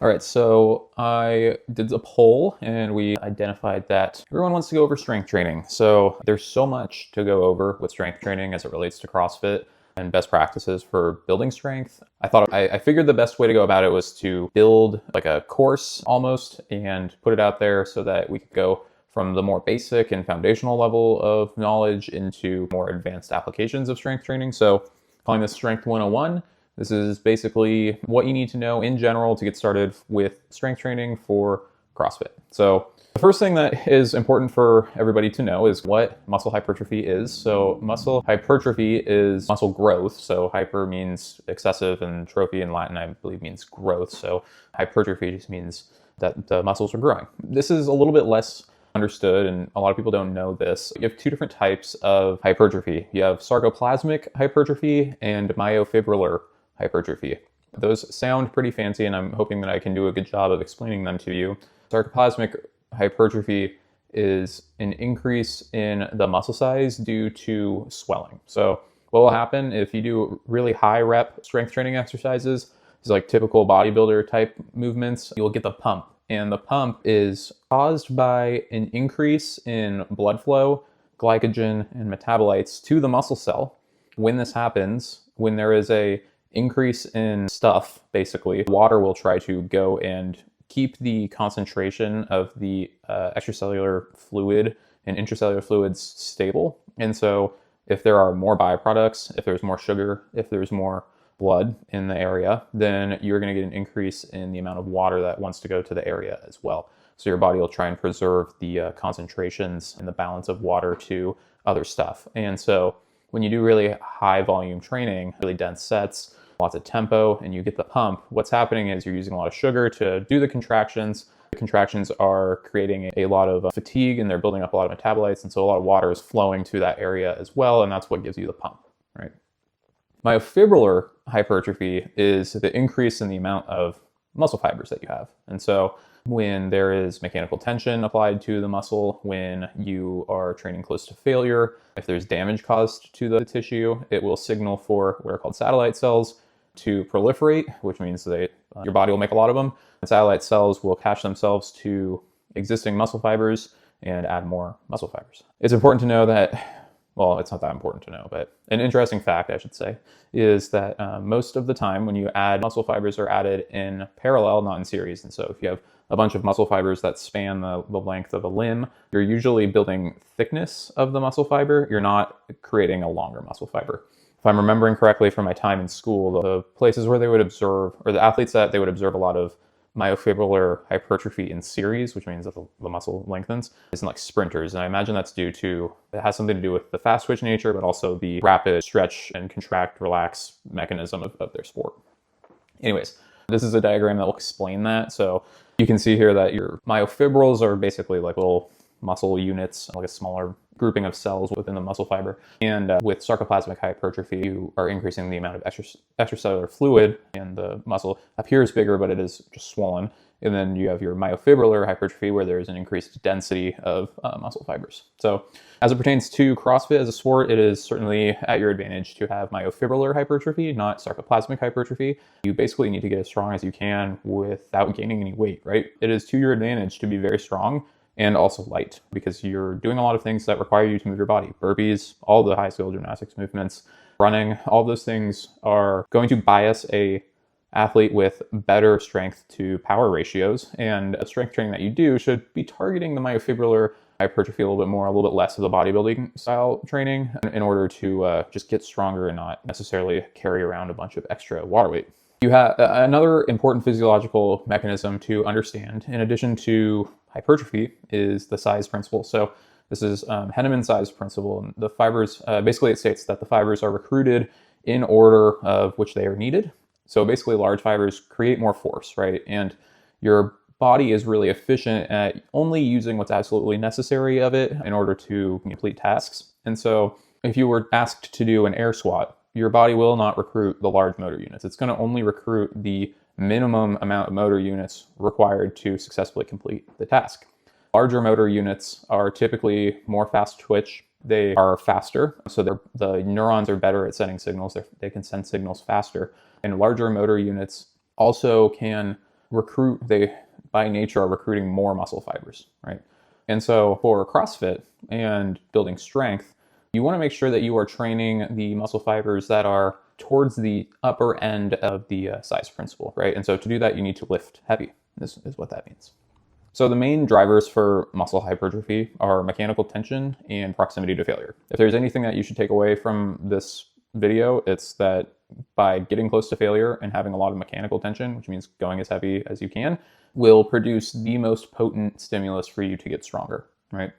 All right, so I did a poll and we identified that everyone wants to go over strength training. So there's so much to go over with strength training as it relates to CrossFit and best practices for building strength. I figured the best way to go about it was to build like a course almost and put it out there so that we could go from the more basic and foundational level of knowledge into more advanced applications of strength training. So calling this Strength 101. This is basically what you need to know in general to get started with strength training for CrossFit. So the first thing that is important for everybody to know is what muscle hypertrophy is. So muscle hypertrophy is muscle growth. So hyper means excessive and trophy in Latin, I believe, means growth. So hypertrophy just means that the muscles are growing. This is a little bit less understood, and a lot of people don't know this. You have two different types of hypertrophy. You have sarcoplasmic hypertrophy and myofibrillar hypertrophy. Those sound pretty fancy, and I'm hoping that I can do a good job of explaining them to you. Sarcoplasmic hypertrophy is an increase in the muscle size due to swelling. So what will happen if you do really high rep strength training exercises, is like typical bodybuilder type movements, you'll get the pump. And the pump is caused by an increase in blood flow, glycogen, and metabolites to the muscle cell. When this happens, when there is a increase in stuff, basically, water will try to go and keep the concentration of the extracellular fluid and intracellular fluids stable. And so if there are more byproducts, if there's more sugar, if there's more blood in the area, then you're going to get an increase in the amount of water that wants to go to the area as well. So your body will try and preserve the concentrations and the balance of water to other stuff. And so when you do really high volume training, really dense sets, lots of tempo, and you get the pump, what's happening is you're using a lot of sugar to do the contractions. The contractions are creating a lot of fatigue, and they're building up a lot of metabolites, and so a lot of water is flowing to that area as well, and that's what gives you the pump, right? Myofibrillar hypertrophy is the increase in the amount of muscle fibers that you have. And so when there is mechanical tension applied to the muscle, when you are training close to failure, if there's damage caused to the tissue, it will signal for what are called satellite cells to proliferate, which means your body will make a lot of them. And satellite cells will attach themselves to existing muscle fibers and add more muscle fibers. It's important to know that, well, it's not that important to know, but an interesting fact, I should say, is that most of the time when you add muscle fibers are added in parallel, not in series. And so if you have a bunch of muscle fibers that span the length of a limb, you're usually building thickness of the muscle fiber. You're not creating a longer muscle fiber. If I'm remembering correctly from my time in school, the places where they would observe, or the athletes that they would observe a lot of myofibrillar hypertrophy in series, which means that the muscle lengthens, is in like sprinters. And I imagine that's due to, it has something to do with the fast twitch nature, but also the rapid stretch and contract, relax mechanism of their sport. Anyways, this is a diagram that will explain that. So you can see here that your myofibrils are basically like little muscle units, like a smaller grouping of cells within the muscle fiber. And with sarcoplasmic hypertrophy, you are increasing the amount of extracellular fluid, and the muscle appears bigger, but it is just swollen. And then you have your myofibrillar hypertrophy, where there's an increased density of muscle fibers. So as it pertains to CrossFit as a sport, it is certainly at your advantage to have myofibrillar hypertrophy, not sarcoplasmic hypertrophy. You basically need to get as strong as you can without gaining any weight, right? It is to your advantage to be very strong and also light, because you're doing a lot of things that require you to move your body. Burpees, all the high skill gymnastics movements, running, all those things are going to bias a athlete with better strength to power ratios, and a strength training that you do should be targeting the myofibrillar hypertrophy a little bit more, a little bit less of the bodybuilding style training, in order to just get stronger and not necessarily carry around a bunch of extra water weight. You have another important physiological mechanism to understand, in addition to hypertrophy, is the size principle. So this is Henneman's size principle. And the fibers, basically it states that the fibers are recruited in order of which they are needed. So basically large fibers create more force, right? And your body is really efficient at only using what's absolutely necessary of it in order to complete tasks. And so if you were asked to do an air squat, your body will not recruit the large motor units. It's going to only recruit the minimum amount of motor units required to successfully complete the task. Larger motor units are typically more fast twitch. They are faster, so the neurons are better at sending signals. They can send signals faster. And larger motor units also can they by nature are recruiting more muscle fibers, right? And so for CrossFit and building strength, you want to make sure that you are training the muscle fibers that are towards the upper end of the size principle, right? And so to do that, you need to lift heavy. This is what that means. So the main drivers for muscle hypertrophy are mechanical tension and proximity to failure. If there's anything that you should take away from this video, it's that by getting close to failure and having a lot of mechanical tension, which means going as heavy as you can, will produce the most potent stimulus for you to get stronger, right?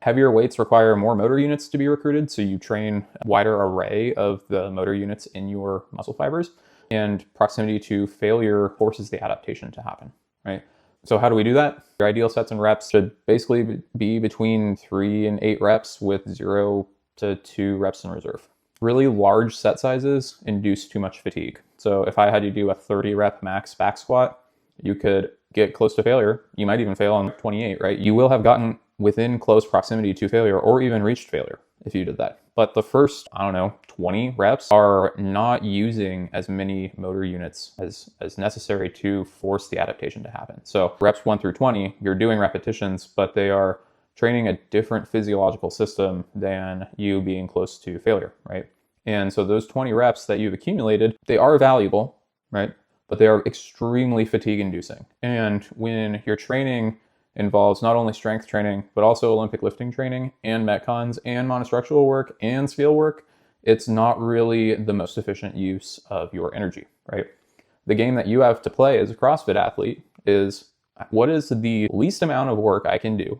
Heavier weights require more motor units to be recruited, so you train a wider array of the motor units in your muscle fibers, and proximity to failure forces the adaptation to happen, right? So how do we do that? Your ideal sets and reps should basically be between 3 and 8 reps with 0 to 2 reps in reserve. Really large set sizes induce too much fatigue. So if I had you do a 30 rep max back squat, you could get close to failure. You might even fail on 28, right? You will have gotten within close proximity to failure or even reached failure if you did that. But the first, 20 reps are not using as many motor units as necessary to force the adaptation to happen. So reps 1 through 20, you're doing repetitions, but they are training a different physiological system than you being close to failure, right? And so those 20 reps that you've accumulated, they are valuable, right? But they are extremely fatigue inducing. And when your training involves not only strength training, but also Olympic lifting training and metcons and monostructural work and scale work, it's not really the most efficient use of your energy, right? The game that you have to play as a CrossFit athlete is, what is the least amount of work I can do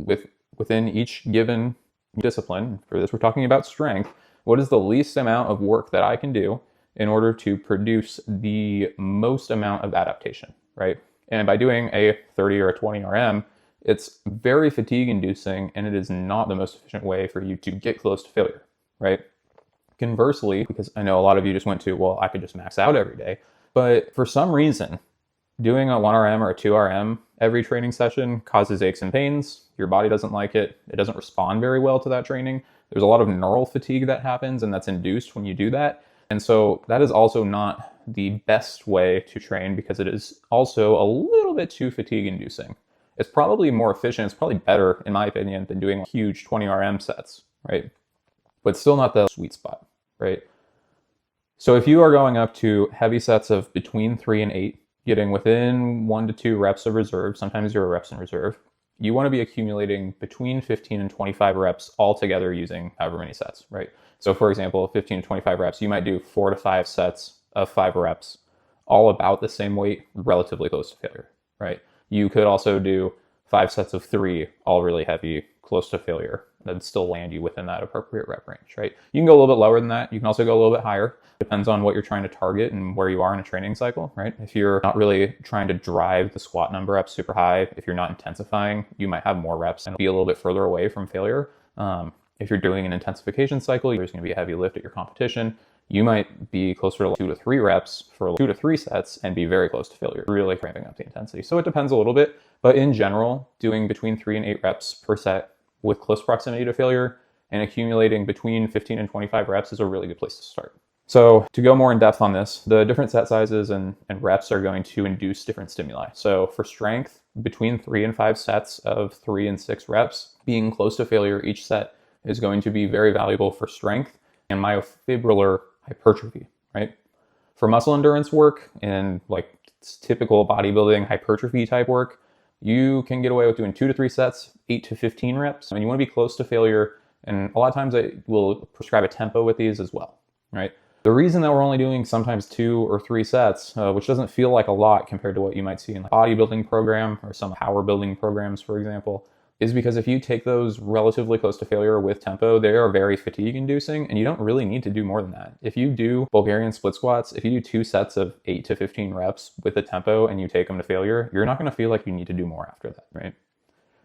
within each given discipline? For this, we're talking about strength. What is the least amount of work that I can do in order to produce the most amount of adaptation, right? And by doing a 30 or a 20 RM, it's very fatigue inducing, and it is not the most efficient way for you to get close to failure, right? Conversely, because I know a lot of you just went to, well, I could just max out every day. But for some reason, doing a 1 RM or a 2 RM every training session causes aches and pains. Your body doesn't like it. It doesn't respond very well to that training. There's a lot of neural fatigue that happens, and that's induced when you do that. And so that is also not the best way to train, because it is also a little bit too fatigue inducing. It's probably more efficient. It's probably better, in my opinion, than doing huge 20 RM sets, right? But still not the sweet spot, right? So if you are going up to heavy sets of between 3 and 8, getting within 1 to 2 reps of reserve, sometimes 0 reps in reserve, you want to be accumulating between 15 and 25 reps altogether using however many sets, right? So for example, 15 to 25 reps, you might do 4 to 5 sets of 5 reps, all about the same weight, relatively close to failure, right? You could also do 5 sets of 3, all really heavy, close to failure. That'd still land you within that appropriate rep range, right? You can go a little bit lower than that. You can also go a little bit higher. Depends on what you're trying to target and where you are in a training cycle, right? If you're not really trying to drive the squat number up super high, if you're not intensifying, you might have more reps and be a little bit further away from failure. If you're doing an intensification cycle, there's going to be a heavy lift at your competition. You might be closer to 2 to 3 reps for 2 to 3 sets and be very close to failure, really ramping up the intensity. So it depends a little bit, but in general, doing between 3 and 8 reps per set with close proximity to failure and accumulating between 15 and 25 reps is a really good place to start. So to go more in depth on this, the different set sizes and reps are going to induce different stimuli. So for strength, between 3 and 5 sets of 3 and 6 reps, being close to failure each set is going to be very valuable for strength and myofibrillar hypertrophy, right? For muscle endurance work and like typical bodybuilding hypertrophy type work, you can get away with doing 2 to 3 sets, 8 to 15 reps. And you want to be close to failure. And a lot of times I will prescribe a tempo with these as well, right? The reason that we're only doing sometimes 2 or 3 sets, which doesn't feel like a lot compared to what you might see in a bodybuilding program or some power building programs, for example, is because if you take those relatively close to failure with tempo, they are very fatigue inducing, and you don't really need to do more than that. If you do Bulgarian split squats, if you do 2 sets of 8 to 15 reps with the tempo and you take them to failure, you're not going to feel like you need to do more after that, right?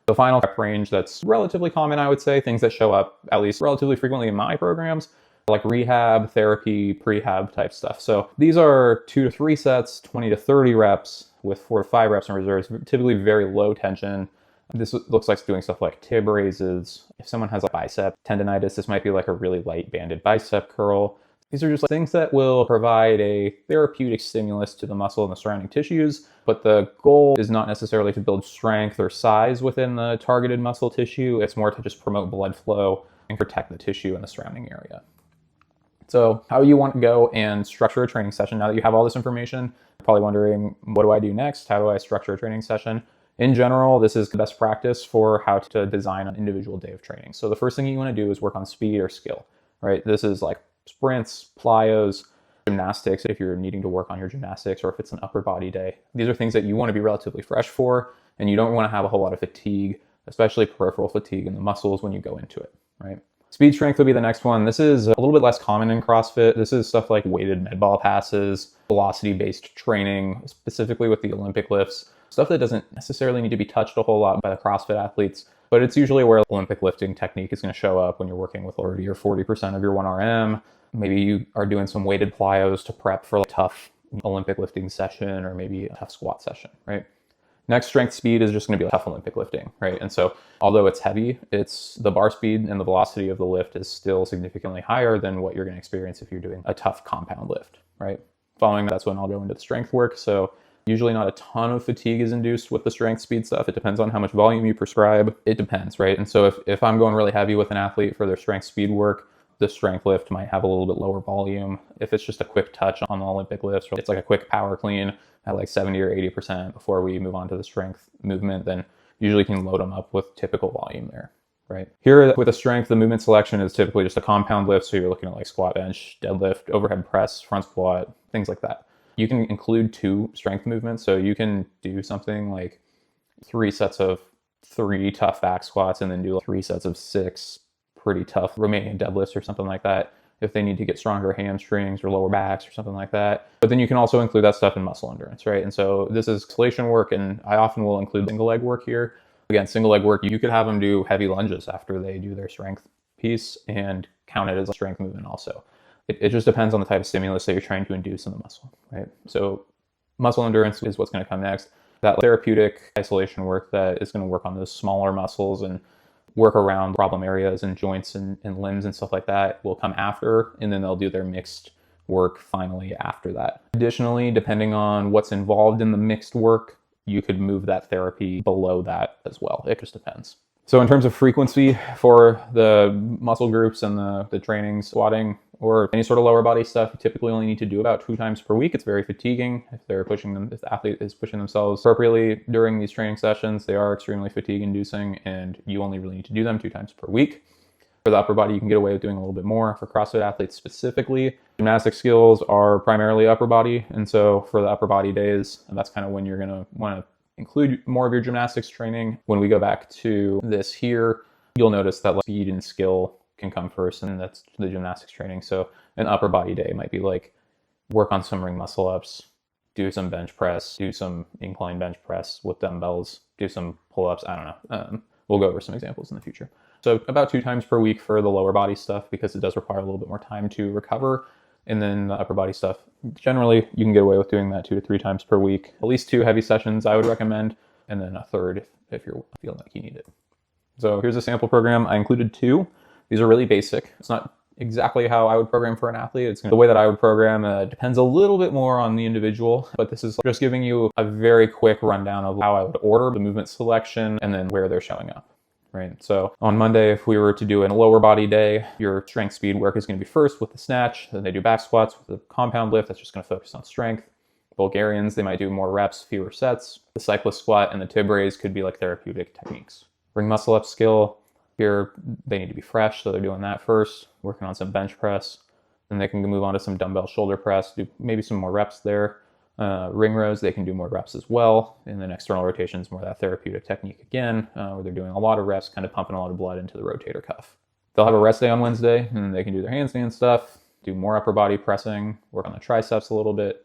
The final rep range that's relatively common, I would say, things that show up at least relatively frequently in my programs, like rehab, therapy, prehab type stuff. So these are 2 to 3 sets, 20 to 30 reps with 4 to 5 reps in reserves, typically very low tension. This looks like doing stuff like tib raises. If someone has a bicep tendonitis, this might be like a really light banded bicep curl. These are just like things that will provide a therapeutic stimulus to the muscle and the surrounding tissues, but the goal is not necessarily to build strength or size within the targeted muscle tissue. It's more to just promote blood flow and protect the tissue and the surrounding area. So how you want to go and structure a training session now that you have all this information, you're probably wondering, what do I do next? How do I structure a training session? In general, this is the best practice for how to design an individual day of training. So the first thing you want to do is work on speed or skill, right? This is like sprints, plyos, gymnastics, if you're needing to work on your gymnastics, or if it's an upper body day. These are things that you want to be relatively fresh for, and you don't want to have a whole lot of fatigue, especially peripheral fatigue in the muscles when you go into it, right? Speed strength would be the next one. This is a little bit less common in CrossFit. This is stuff like weighted med ball passes, velocity-based training, specifically with the Olympic lifts, stuff that doesn't necessarily need to be touched a whole lot by the CrossFit athletes, but it's usually where Olympic lifting technique is going to show up when you're working with 30 or 40% of your 1RM. Maybe you are doing some weighted plyos to prep for a tough Olympic lifting session, or maybe a tough squat session, right? Next, strength speed is just going to be tough Olympic lifting, right? And so although it's heavy, it's the bar speed and the velocity of the lift is still significantly higher than what you're going to experience if you're doing a tough compound lift, right? Following that's when I'll go into the strength work. So usually not a ton of fatigue is induced with the strength speed stuff. It depends on how much volume you prescribe. It depends, right? And so if I'm going really heavy with an athlete for their strength speed work, the strength lift might have a little bit lower volume. If it's just a quick touch on the Olympic lifts, or it's like a quick power clean at like 70 or 80% before we move on to the strength movement, then usually you can load them up with typical volume there, right? Here with the strength, the movement selection is typically just a compound lift. So you're looking at like squat, bench, deadlift, overhead press, front squat, things like that. You can include 2 strength movements. So you can do something like 3 sets of 3 tough back squats, and then do 3 sets of 6 pretty tough Romanian deadlifts or something like that, if they need to get stronger hamstrings or lower backs or something like that. But then you can also include that stuff in muscle endurance, right? And so this is isolation work, and I often will include single leg work here. Again, single leg work, you could have them do heavy lunges after they do their strength piece and count it as a strength movement also. It just depends on the type of stimulus that you're trying to induce in the muscle, right? So muscle endurance is what's going to come next. That therapeutic isolation work that is going to work on those smaller muscles and work around problem areas and joints and limbs and stuff like that will come after, and then they'll do their mixed work finally after that. Additionally, depending on what's involved in the mixed work, you could move that therapy below that as well. It just depends. So in terms of frequency for the muscle groups and the training, squatting, or any sort of lower body stuff, you typically only need to do about 2 times per week. It's very fatiguing if the athlete is pushing themselves appropriately during these training sessions. They are extremely fatigue inducing, and you only really need to do them 2 times per week. For the upper body, you can get away with doing a little bit more. For CrossFit athletes specifically, gymnastic skills are primarily upper body. And so for the upper body days, that's kind of when you're going to want to include more of your gymnastics training. When we go back to this here, you'll notice that speed and skill can come first, and that's the gymnastics training. So an upper body day might be like work on some ring muscle ups, do some bench press, do some incline bench press with dumbbells, do some pull-ups. I don't know. We'll go over some examples in the future. So about 2 times per week for the lower body stuff, because it does require a little bit more time to recover. And then the upper body stuff, generally you can get away with doing that 2 to 3 times per week. At least 2 heavy sessions I would recommend, and then a third if you're feeling like you need it. So here's a sample program. I included 2. These are really basic. It's not exactly how I would program for an athlete. The way that I would program depends a little bit more on the individual, but this is just giving you a very quick rundown of how I would order the movement selection and then where they're showing up, right? So on Monday, if we were to do a lower body day, your strength speed work is going to be first with the snatch. Then they do back squats with the compound lift. That's just going to focus on strength. Bulgarians, they might do more reps, fewer sets. The cyclist squat and the tib raise could be like therapeutic techniques. Ring muscle up skill. Here, they need to be fresh, so they're doing that first, working on some bench press. Then they can move on to some dumbbell shoulder press, do maybe some more reps there. Ring rows, they can do more reps as well. And then external rotations, more of that therapeutic technique again, where they're doing a lot of reps, kind of pumping a lot of blood into the rotator cuff. They'll have a rest day on Wednesday, and then they can do their handstand stuff, do more upper body pressing, work on the triceps a little bit.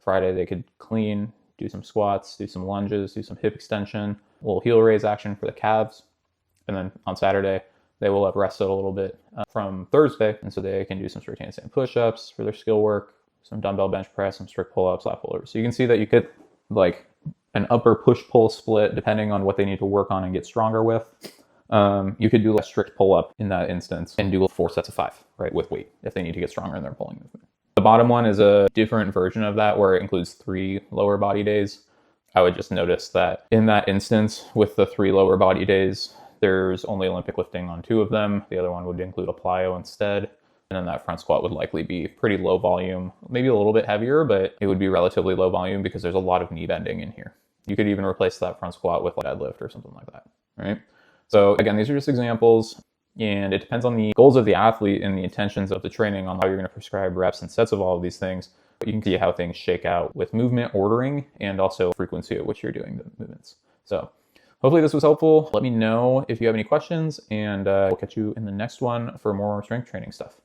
Friday, they could clean, do some squats, do some lunges, do some hip extension, a little heel raise action for the calves. And then on Saturday, they will have rested a little bit from Thursday. And so they can do some straight handstand push-ups for their skill work, some dumbbell bench press, some strict pull-ups, lat pull-overs. So you can see that you could like an upper push-pull split depending on what they need to work on and get stronger with. You could do a strict pull-up in that instance and do 4 sets of 5. right, with weight if they need to get stronger in their pulling movement. The bottom one is a different version of that where it includes 3 lower body days. I would just notice that in that instance with the 3 lower body days, there's only Olympic lifting on 2 of them. The other one would include a plyo instead. And then that front squat would likely be pretty low volume, maybe a little bit heavier, but it would be relatively low volume because there's a lot of knee bending in here. You could even replace that front squat with a deadlift or something like that, right? So again, these are just examples, and it depends on the goals of the athlete and the intentions of the training on how you're going to prescribe reps and sets of all of these things. But you can see how things shake out with movement ordering and also frequency at which you're doing the movements. So hopefully this was helpful. Let me know if you have any questions, and we'll catch you in the next one for more strength training stuff.